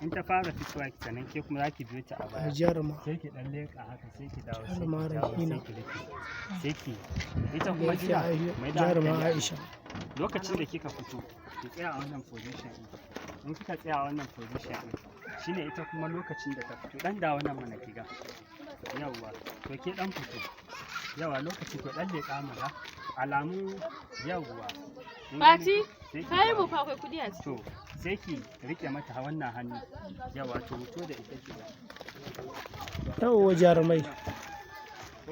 in ta fara fitowa sannan ke kuma zaki biyo ta a baya jaruma sai ki dan leka haka sai ki dawo jaruma Rahina sai ki ita kuma gida mai da jaruma Aisha lokacin da kika fito ki tsaya a wannan position din in kika tsaya a wannan position din shine ita kuma lokacin da ta fito dan da wannan mana kiga yawa to ke dan fito yawa lokacin ke dan leka mara alamu yawa Fati kai mu fa akwai kudi a ciki to sai ki rike mata wannan hannu yawa to to da ita kiga yawa jarumai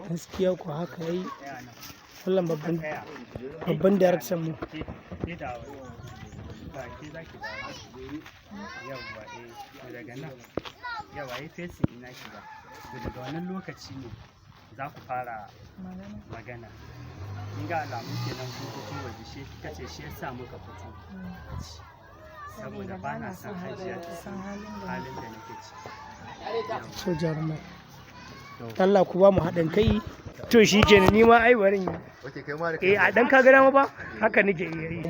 gaskiya ku haka yayi wallan babban direction mu ke da ba ke zaki dawo yawa daga nan yawa facing ina kiga daga wannan lokaci ne za ku fara magana kin ga alamun kenan kun fito waje shi kace shi yasa muka fito saboda ba na son hajiya ta san halin da nake ciki so jarumai Allah ku ba mu haɗin kai to shi kenan ni ma ai barin yi a dan ka gada ma ba haka nake yi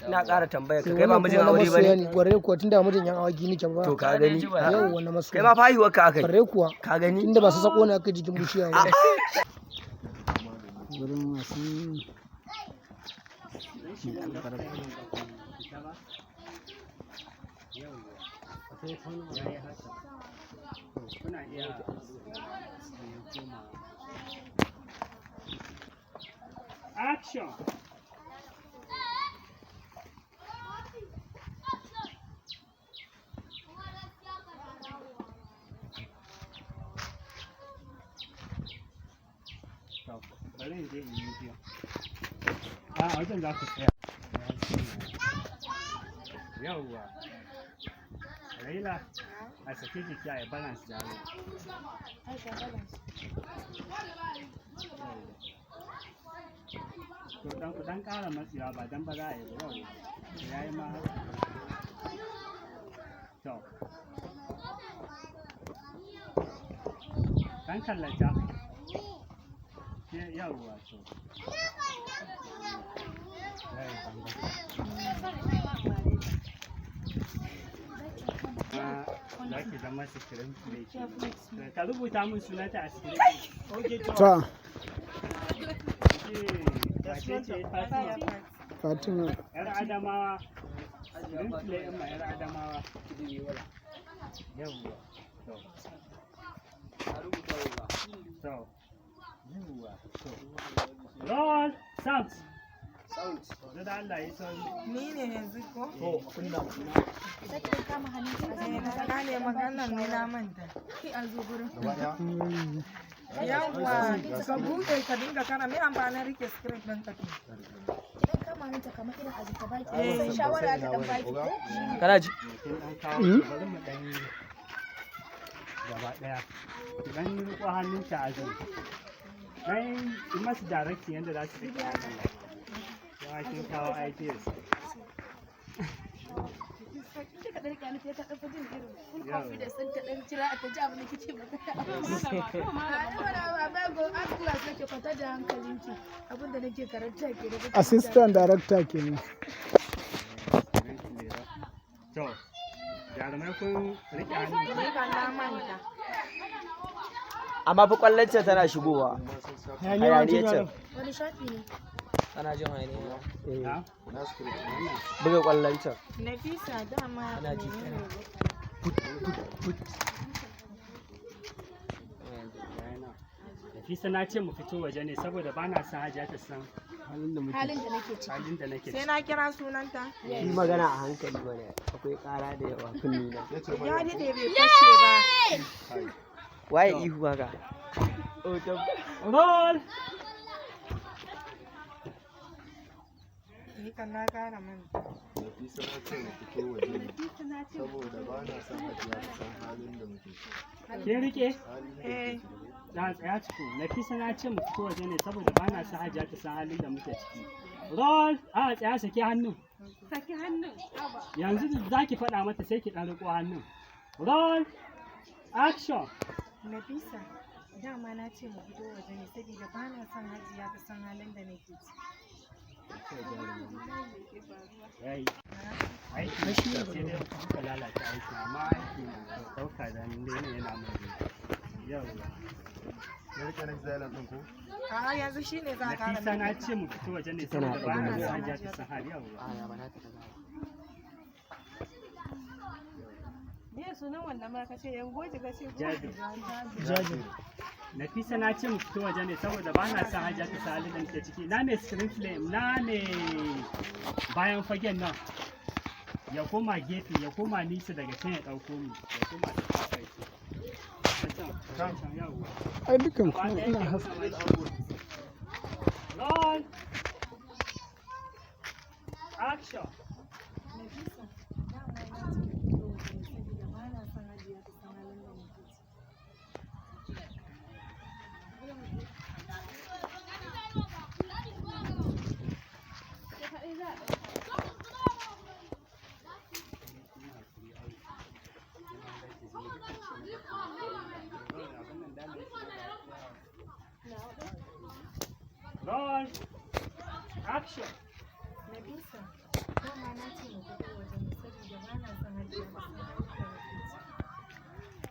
ina ƙara tambaya ka kai ba mijin aure bane gware kuwa tunda mijin yan awaki nake ba to ka gani yau wannan masu kai ma fahiwar ka akai gware kuwa ka gani inda ba su sako ne aka jikin bushiya ba gurin masu kuna iya action bari in je in yi biyu a wajen za ku tsaya yawwa Raila a sake jiki a balance jaro to dan ku dan kara matsewa ba dan ba za a yi ba yayi ma to dan kallata yawwa to za ki zama sikirin ne ka rubuta min sunanta a sikirin ta Fatima yar Adamawa sikirin play ma yar Adamawa yawwa to yawwa to roll sound da Allah ya sauri ni ne yanzu ko to kunna sai ka kama hannun ka ne maganar ne na manta ki an zo gurin yawwa ka bude ka dinga kana me amfanin rike script din ka idan kama hannunta kamar irin a jika baki sai shawara ta dan baki ko kana ji bari mu dan gaba daya idan riko hannunta a zo dan yi masu direct yanda za su rike hannun ya kin kawo ideas ka dan rike hannunta ta kafa jin irin full confidence din ta dan jira ta ji abin da kike magana ba go ask class nake kwata da hankalinki abinda nake karanta ke da assistant director kenan to jarumai kun rike hannun na manta amma fa kwallon tana shigowa hayaniyar can wani shafi ne kana jin hayaniya na buga kwallon can Nafisa dama ana ji Nafisa na ce mu fito waje ne saboda ba na son Hajiya ta san halin da nake sai na kira sunanta yi magana a hankali bane akwai ƙara da yawa kunni na ya dade bai fashe ba waye ihu haka roll ni kan na kara manta Nafisa na ce mu fito waje ne saboda ba na son Hajiya ta san halin da muke ciki. kin rike eh na tsaya ciki Nafisa na ce mu fito waje ne saboda ba na son Hajiya ta san halin da muke ciki roll a tsaya saki hannun yanzu za ki faɗa mata sai ki ɗan riko hannun roll action Nafisa dama na ce mu fito waje ne saboda ba na son Hajiya ta san halin da nake ciki yayi aiki sai dai kuka lalata aiki amma ɗauka da ni ne yana mai yau Na rike next dialogue ɗin ko? a yanzu shine za ka Nafisa na ce mu fito waje ne saboda ba na son hajiya ta san hali yau me sunan wannan ma kace yan goji kace Jabir. Nafisa na ce mu fito waje ne saboda ba na son hajiya ta san hali da nake ciki na mai screen flame na mai bayan fagen nan ya koma gefe ya koma nisa daga can ya ɗauko mu ya koma ta kafa can yawwa Ai dukan ku ina haska. Roll! Action! Nafisa dama na ce mu fito waje ne saboda ba na son hajiya ta san halin da muke ciki. Roll! Action! Nafisa dama na ce mu fito waje ne saboda ba na son hajiya ta san halin da muke ciki.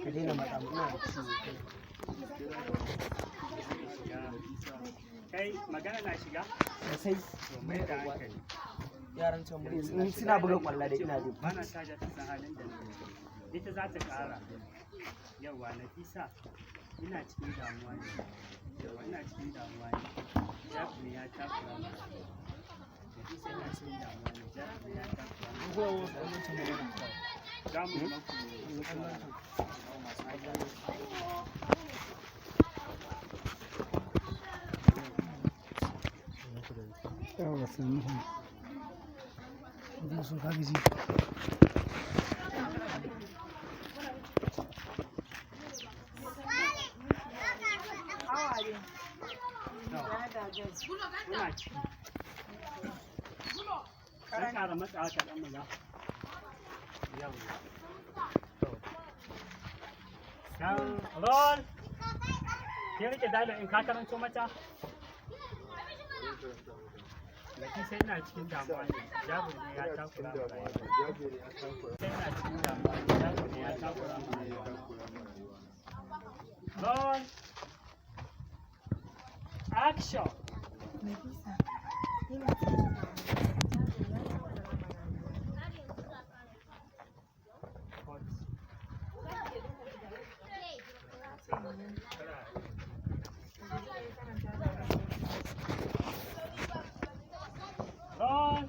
Ka daina matsa mu ina da ciwo. Kai magana na shiga? Sosai. To mai da hankali. Yaran can mun suna buga kwalla da ina jin. Bana sa ta san halin da nake. Ita za ta ƙara. Yawa Nafisa ina cikin damuwa ne. Yawa ina cikin damuwa ne. Jafri ya takura mu. Nafisa ina cikin damuwa ne. Jafri ya takura mu. Za mu yi maku Yawa sannu. Ina so ka gaji. Ina ciki. Sai ƙara matsawa kaɗan maza. Yawa. Roll! Ke rike dalilin in ka karanto mata? Laki sai ina cikin damuwa ne, Jabir ne ya takura mu rayuwa. Sai ina cikin damuwa ne, Jabir ne ya takura mu rayuwa. Roll! Action! Nafisa ina cikin damuwa. Jabir ya takura ma rayuwa. Roll!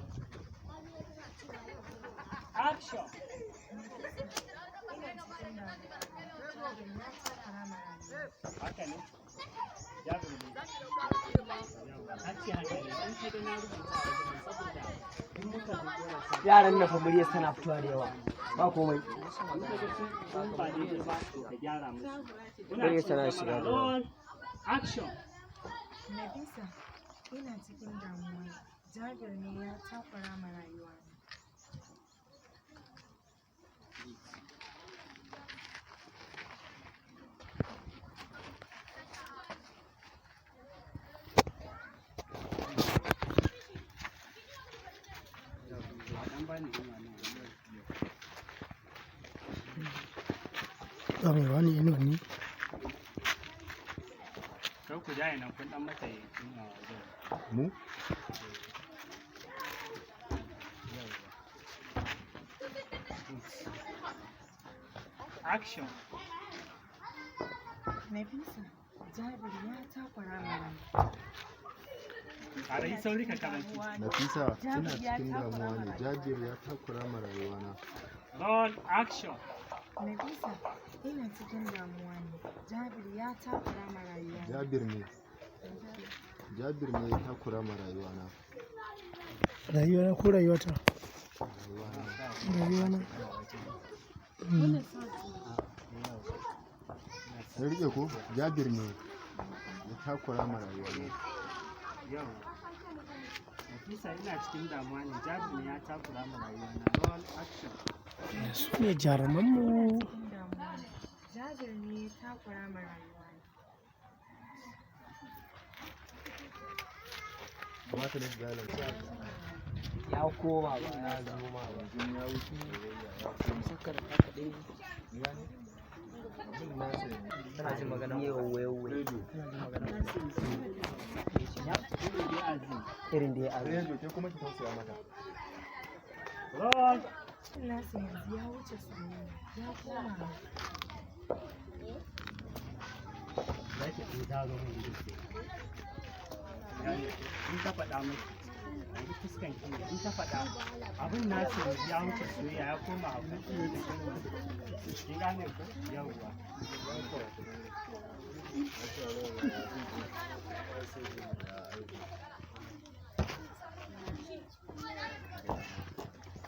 Action! Haka ne? Jabir ne. An ce haka ne, an ce da na rubuta a wajen saboda in muka zo dole sai Yaran na fa muryar tana fitowa da yawa. Ba komai. sun ba daidai ba to ka gyara musu. Muryar tana shiga da yawa. Roll! Action! Nafisa ina cikin damuwa. Jabir ne ya takura ma rayuwa. Ba mai wani ino ne. Kar ku jaye nan kun dan mata yankin a wajen. Mu? Action! Nafisa Jabir ya takura ma rayuwa. Ƙara yi sauri ka karanta. Nafisa ina cikin damuwa ne. Jabir ya takura ma rayuwana. Roll! Action! Nafisa ina cikin damuwa ne. Jabir ya takura ma rayuwa. Jabir ne. Jabir ne ya takura ma rayuwana. Rayuwa ko rayuwata? Rayuwa na. Sai rike ko? Jabir ne ya takura ma rayuwana. Yau. Isa ina cikin damuwa ne, Jabir ne ya takura mu rayuwana. Roll action. Su ne jarumanmu. cikin damuwa ne. Jabir ne ya takura ma rayuwa ne. Kamata ne bayanin Ya koma ba ya zama ma ba. yanzu ya wuce ya koma. Saka da haka dai. Abin nasa yanzu. Tana jin magana wewe. Irin da ya azu. Redo ke kuma ki tausaya mata. Roll. Nasa yanzu ya wuce soyayya, ya koma hauka. Za ki ɗan zaro min ido ce. In ta faɗa miki, yanzu fuskan ki ne, in ta faɗa abin nasu yanzu ya wuce soyayya ya koma abu. Kin gane ko? Yawwa.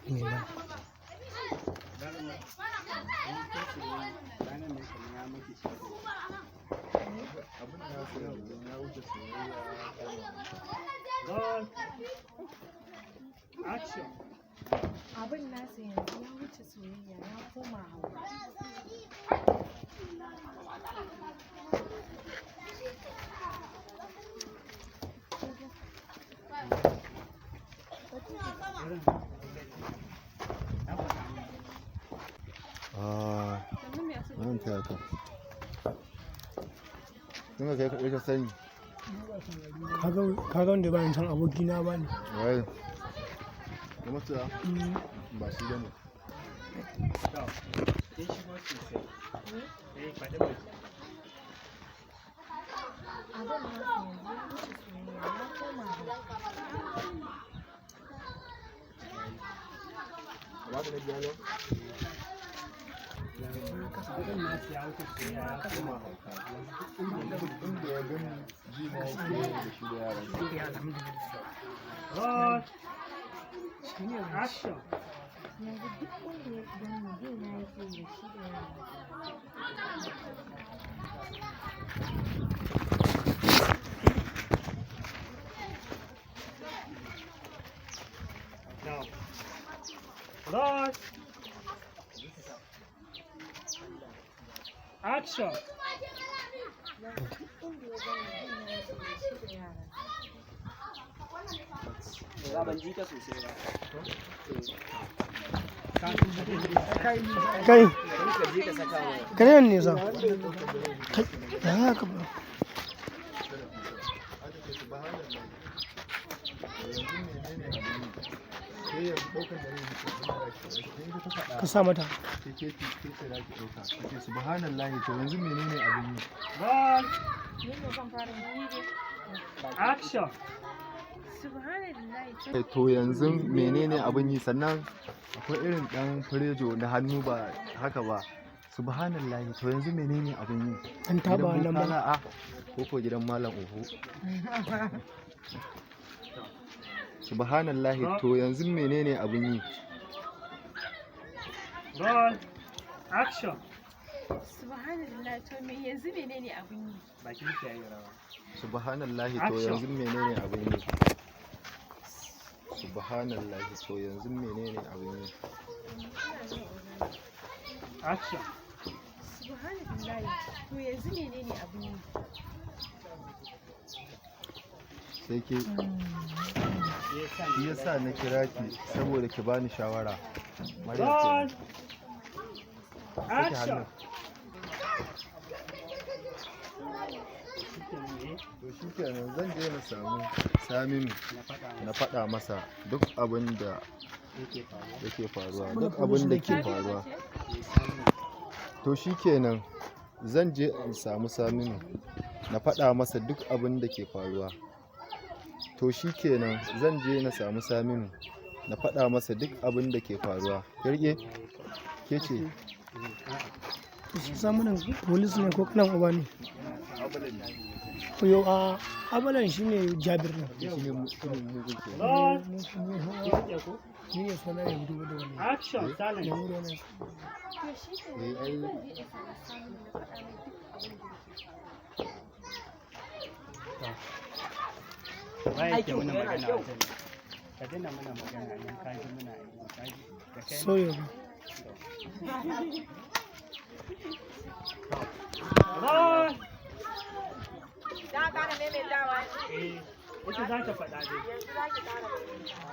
Ne ba. Abin nasa yanzu ya wuce soyayya ya koma. Roll. Action. Abin nasa yanzu ya wuce soyayya, ya koma hauka. Nan ta ka. Kun ga kai kaɗai ka sani. Kaga wanda ba san abokina ba ne. Wai. Kuma ta ba shi bane. To, kin shigo sosai. Faɗi mai. Abin nasa yanzu ya wuce soyayya, ya koma hauka. Ba da biya ne. Abin nasu ya wuce soyayya ya koma hauka. Inda ya gani ji na yake da shi da yaran. Roll. Action. Yanzu duk wanda ya gani zai na yake da shi da yara. Now. Roll. Action. Ba ban ji ka sosai ba. Kai. Kai ka je ka saka wa. Kai yan nisa. Kai. Ya haka ba. Ka sa mata. Subhanallahi to yanzu menene abin yi? Roll. Ni ne zan fara yi dai. Action. Subhanallahi. To yanzu menene abin yi sannan akwai irin dan furejo na hannu ba haka ba. Subhanallahi to yanzu menene abin yi? An taba nan ba. A ko gidan malam oho. Subhanallahi to yanzu menene abin yi? Roll. Action. Subhanallahi to me yanzu menene abin yi? Bakin ki yayi rawa. Subhanallahi to yanzu menene abin yi? Subhanallahi to yanzu menene abin yi? Action. Subhanallahi to yanzu menene abin yi? Sai ke shi yasa na kira ki saboda ki bani shawara. Maryam Roll. kenan. Sake Action. hannun. To shi kenan zan je na samu Saminu na faɗa masa duk abin da yake faruwa duk abin da ke faruwa. To shi kenan zan je in samu Saminu na faɗa masa duk abin da ke faruwa. To shi kenan zan je na samu Saminu na faɗa masa duk abin da ke faruwa. Kirge ke ce Shi samunan polis ne ko kanan uba ne? Yo a abalan shi ne Jabir ne. shi ne mutumin mugun ke. Roll. Ni ne suna ya gudu da wani. Action. Silence. Ya gudu wani. To shi ke Ai samun na faɗa mai duk abin da Waye ke mana magana a wajen? ka dina muna magana nan ka ji muna aiki ka ji da kai soyo ba. Ron! Da ƙara maimaitawa. Ita za ta faɗa dai. Yanzu za ki ƙara maimaitawa.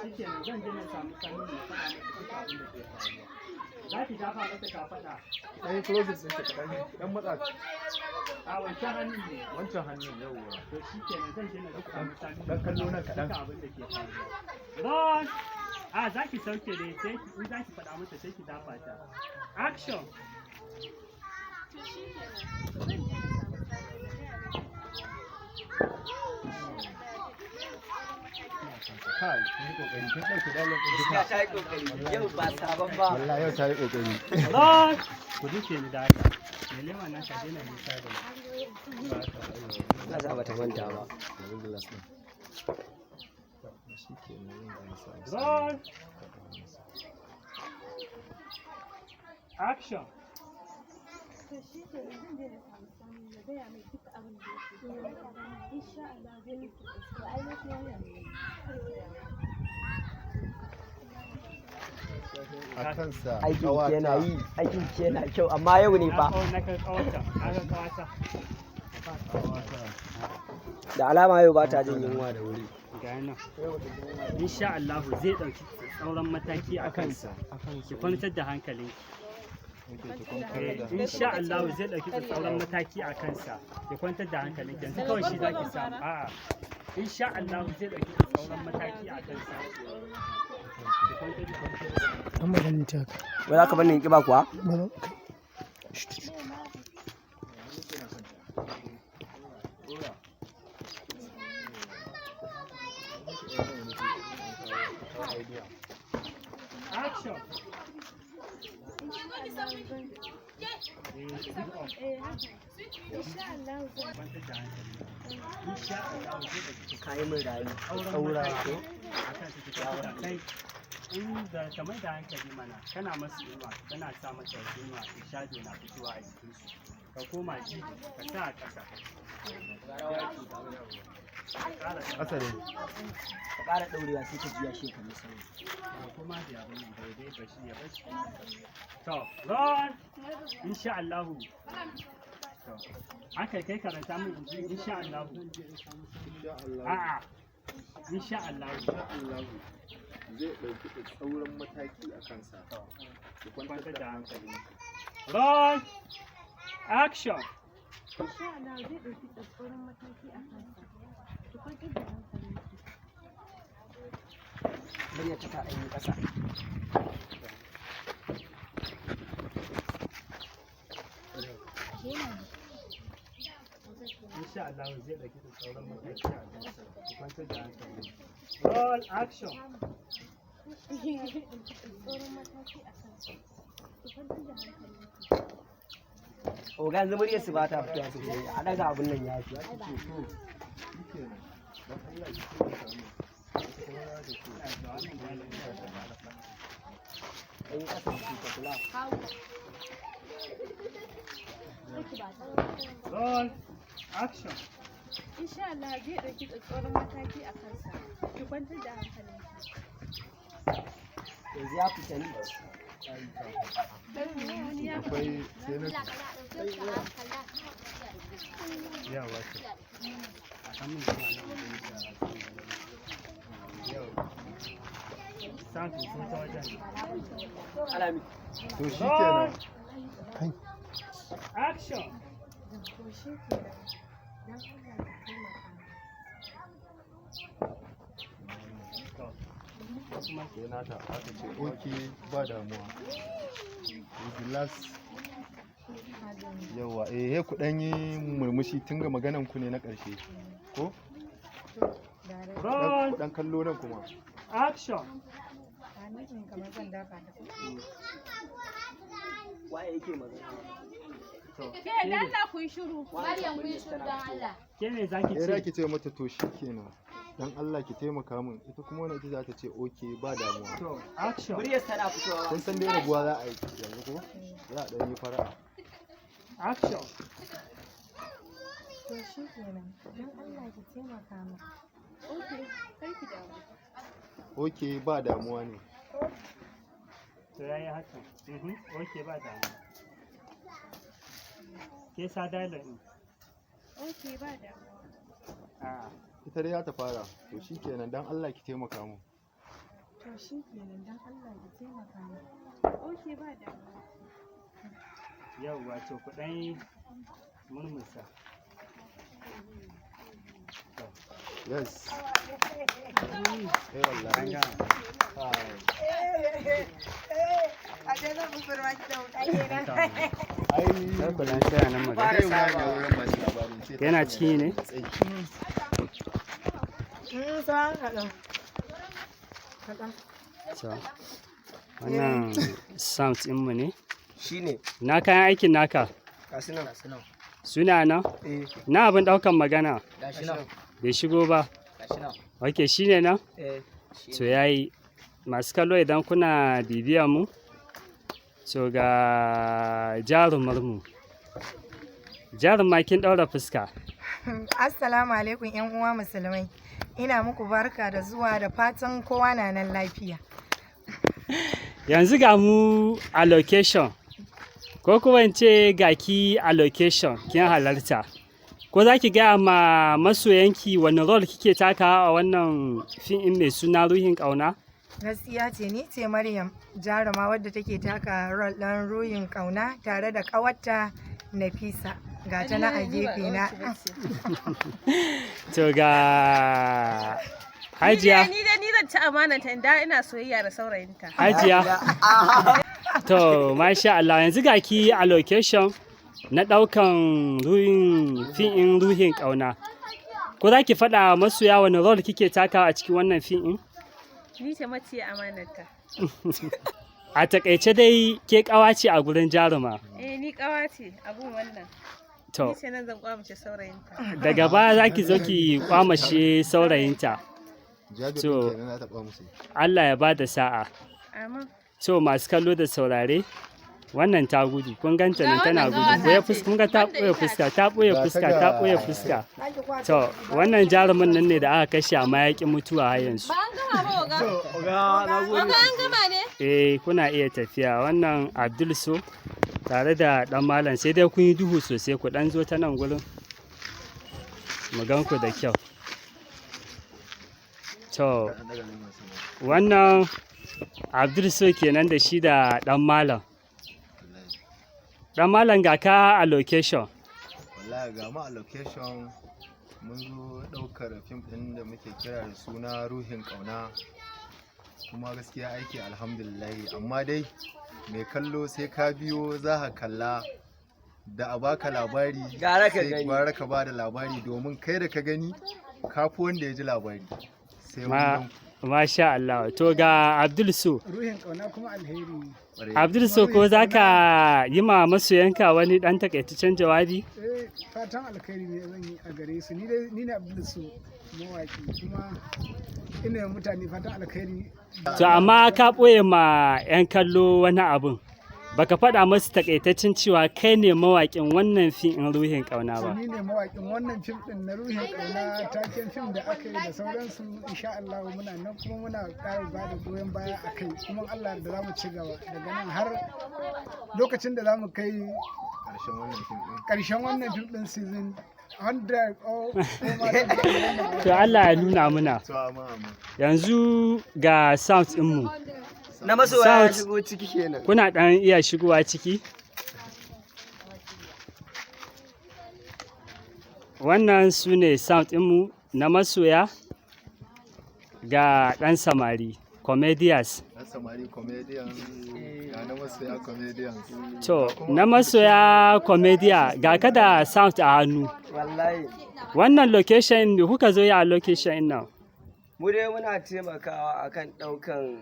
Shi kenan zan je na samu sani na faɗa mata duka abin da ke faruwa. Za ki dafa mata ka faɗa. ɗan yi closing ɗin shi ɗan matsa A wancan hannun ne. wancan hannun yawwa To shi kenan zan je na samu sani ɗan kallo nan kaɗan. duka abin da ke faruwa. Ron! A za ki sauke dai sai in za ki faɗa mata sai ki dafa ta. Action! To shi kenan. Zan je na samu kai kin kokari kin ɗauki dalilin Gaskiya ta yi kokari yau ba sabon ba. wallahi yau ta yi kokari Ron! Ku duke ni da haka. Me leman nan ka daina nisa da ni. Na sa bata manta ba. yanzu glass ɗin shi ke nan yin gasa Ron! Action! To shi kenan zan je na samu sani na gaya mai duka abin da yake faruwa. Insha Allah zai miki gaskiya. Ai na kiyaye ne. a kansa Aikin ki yana yi, aikin ki yana kyau amma yau ne fa. Na kai kawata, na kai kawata. Da alama yau ba ta jin yunwa da wuri. Ga nan. Insha Allah zai ɗauki sauran mataki a kansa. Ki kwantar da hankalinki. Insha Allah zai ɗauki sauran mataki a kansa. Ki kwantar da hankalinki. Yanzu kawai shi za ki samu. A'a. Insha Allah zai ɗauki sauran mataki a kansa. Ki kwantar da hankalinki. An maganin ta ka. Wai za ka bar ni in ƙiba kuwa? Ba za- Action! Insha Allah zan Kwantar da hankalinki. Insha Allah zai ɗauki Ka yi min rani. tsaura ko a kan su fita kai inda ka mai da hankali mana kana masu inuwa kana sa masa inuwa in shajo na fitowa a jikin su ka koma ji ka sa a ƙasa ƙasa ne Ka ƙara ɗaurewa sai ka juya shi kamar sauri. ka koma da abin nan bai dai bashi ya bashi to ron insha Allah to haka kai karanta min inji insha Allah a'a insha Allah zai ɗauki tsauran mataki a kansa ki kwantar da hankali ron action insha Allah zai ɗauki tsatsauran mataki a kansa. Ki kwantar da hankalinki. Murya ta ɗan yi ƙasa. insha Allah zai ɗauki sauran mataki a kansa ki kwantar da hankali roll action Tsatsauran mataki a kansa. Ki kwantar da hankalinki. Oga yanzu muryar su ba ta fitowa sosai. A ɗaga abin nan ya fi. Ɗan yi ƙasa da shi ka kula. roll action Insha Allah zai ɗauki tsatsauran mataki a kansa. Ki kwantar da hankalinki. Yanzu ya fita ni. akwai sai na ya wace hannun da yau santu sun ta wajen Alami. to shi kenan Kai. action To shi kenan. Dan Allah ki taimaka. kuma sai nata aka ce oke ba damuwa glass yawa he ku dan yi murmushi tun ga maganan ku ne na ƙarshe ko roll dan kallo nan kuma action kamar zan dafa ta. Waye yake magana? Ke dan Allah ku yi shiru. Maryam ku yi shiru dan Allah. ke me zaki eh za ce ki ce mata to shi kenan dan Allah ki taimaka min ita kuma wannan ita za ta ce oke ba damuwa to action Muryar tana fitowa. kun san dai rabuwa za a yi yanzu ko za a dan yi fara'a action To shi kenan. Dan Allah ki taimaka min. Okay, kar ki damu. Ok, ba damuwa ne. To ya yi haka. Ok, ba damuwa. Ke sa dialer ɗin. Ok, ba damuwa. A'a. Ita dai za ta fara. To shi kenan don Allah ki taimaka mu. To shi kenan don Allah ya taimaka mu. Ok, ba damuwa. Yawwa to ku ɗan murmusa. Yes. An gama. Kar ku ɗan tsaya nan magana. Yana ciki ne? So, wannan sound ɗinmu ne. Shine Na kayan aikin naka gashi nan. suna nan? Eh, Na abin ɗaukan magana gashi nan. bai shigo ba. Gashi nan. Ok, shi ne nan? Eh, To ya yi. Masu kallo idan kuna bibiyan mu, to ga jarumarmu. Jaruma kin ɗaura fuska. Assalamu alaikum ‘yan uwa musulmai. Ina muku barka da zuwa da fatan kowa na nan lafiya. Yanzu ga mu a location, ko kuma in ce ga ki a location kin halarta. Ko za ki gaya ma masoyanki wani role kike takawa a wannan fim ɗin mai suna Ruhin Kauna? Gaskiya ce ni ce Maryam jaruma wadda take taka rol ɗin ruhin ƙauna tare da ƙawarta Nafisa. Ga ta na a gefe na. To ga Hajiya. Ni zan ci amananta inda ina soyayya da saurayinta. Hajiya. To, masha Allah, yanzu ga ki a location na ɗaukan fim ɗin Ruhin Kauna. Ko za ki faɗa masoya wani role kike takawa a cikin wannan fim ɗin? Ni ce mace amananta. A takaice dai ke ƙawa ce a gurin jaruma. Ni kawa ce abun wannan. To, Ni ce nan zan kwamace saurayinta. daga baya za ki zo ki kwamashe saurayinta. Jabir To. ɗin kenan za ta ɓa musu. Allah ya ba da sa'a. Amin. To, masu kallo da saurare, wannan ta gudu, kun ganta nan Ga tana wannan gudu. ƙawata Ɓoye ce, fuska, kun ga ta wanda ɓoye ita fuska, ta ɓoye Ga ta fuska, ga- ta ɓoye fuska. To, wannan jarumin nan ne da aka kashe amma ya ƙi mutuwa har yanzu. Ba an gama ba oga. Oga, na gode. Oga an gama ne? Kuna iya tafiya. Wannan Abdul So tare da ɗan malam sai dai kun yi duhu sosai ku ɗan zo ta nan gurin. Mu gan ku da kyau. To, wannan Abdul So kenan da shi da ɗan malam. Ɗan malam ga ka a location. Wallahi ga mu a location mun zo ɗaukar fim ɗin da muke kira da suna Ruhin Kauna. Kuma gaskiya aiki alhamdulillahi amma dai mai kallo sai ka biyo za ka kalla da a baka labari Gara ka sai gani. gwara ka ba da labari domin kai da ka gani kafi wanda ya ji labari sai mun gan Masha Allah. To ga Abdul So. Ruhin ƙauna kuma alheri. ƙwarai. Abdul So ko za ka yi ma masoyanka wani ɗan takaitaccen jawabi? Fatan alkhairi ne zan yi a gare su. Ni ne Abdul Su mawaki kuma ina yi mutane fatan alkhairi. To amma ka ɓoye ma 'yan kallo wani abun. Baka faɗa masu takaitaccen cewa kai ne mawaƙin wannan fim in Ruhin Ƙauna ba. Ni ne mawaƙin wannan fim ɗin na Ruhin Ƙauna, taken fim da aka yi da sauransu insha Allah muna nan kuma muna ƙara ba da goyon baya a kai kuma Allah da za mu ci gaba daga nan har lokacin da za mu kai Ƙarshen wannan fim ɗin. ƙarshen wannan fim ɗin season 100 To Allah ya nuna muna. To amma. Yanzu ga sound ɗinmu. Na masoya ya Sound. shigo ciki kenan. Kuna ɗan iya shigowa ciki? Wannan su ne sound ɗinmu na masoya ga ɗan samari, comedians. Na samari comedian ga na masoya comedian. To, na masoya comedian ga ka da sound a hannu. Wallahi. Wannan location da kuka zo ya location nan. Mu dai muna taimakawa akan ɗaukan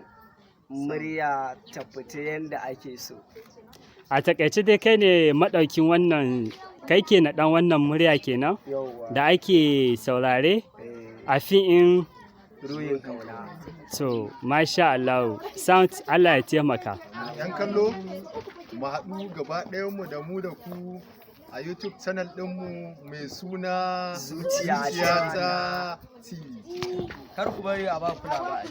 murya ta fita yadda ake so. A takaice dai kai ne maɗaukin wannan, kai ke na ɗan wannan murya kenan Yauwa. da ake saurare a fi'in. Ruhin Kauna. So, masha Allah, sound Allah ya taimaka. Yan kallo mu haɗu gaba ɗayan mu da ku a YouTube channel ɗinmu mai suna Zuciya Zuciyata TV. Kar ku bari a ba ku labari.